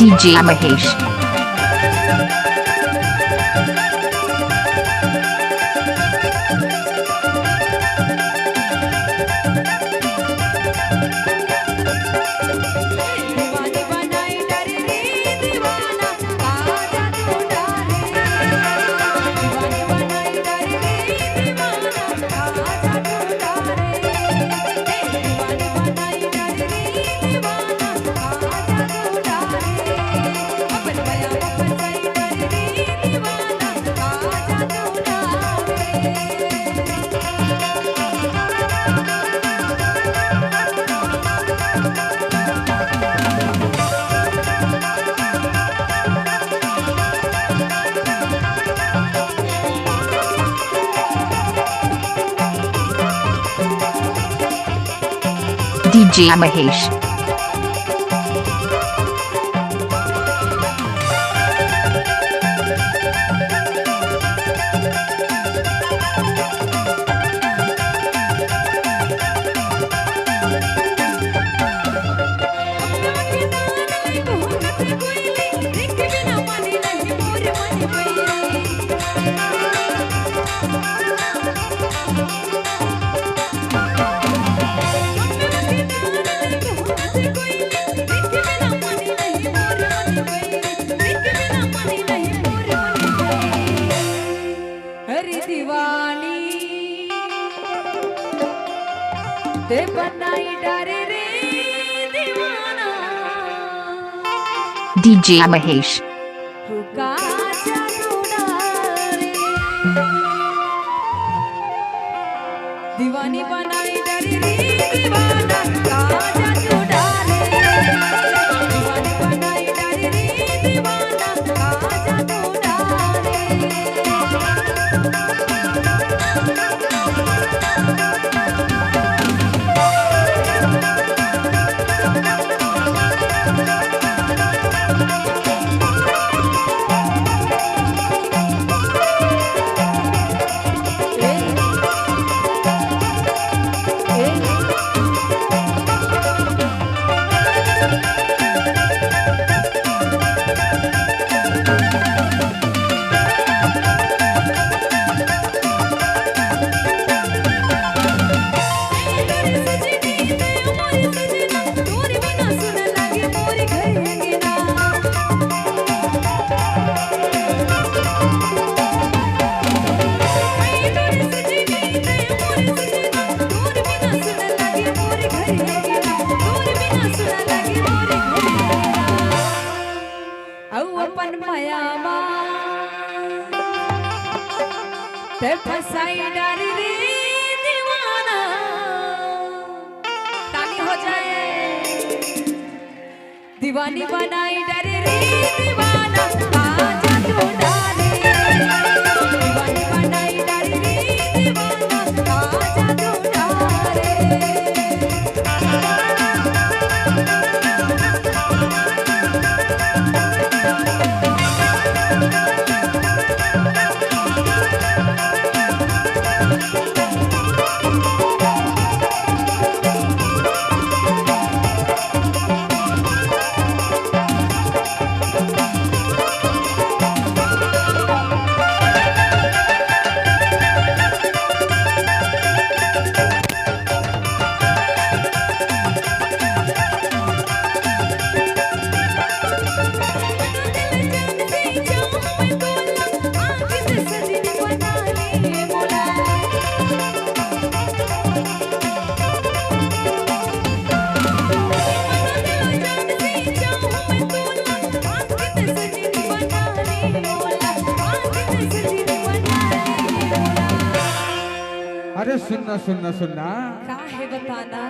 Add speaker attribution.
Speaker 1: DJ Mahesh. DJ Mahesh. DJ Mahesh.
Speaker 2: दीवानी बनाई डरी रे दीवाना काजा तू डाले दीवानी बनाई डरी रे दीवाना काजा तू डाले फसाई डारी रे दीवाना ताली हो जाए दीवानी बनाई डारी रे दीवाना आजा तू डाले दीवानी बनाई डारी रे दीवाना आजा तू डाले
Speaker 3: अरे सुनना सुनना सुनना
Speaker 2: का है बताना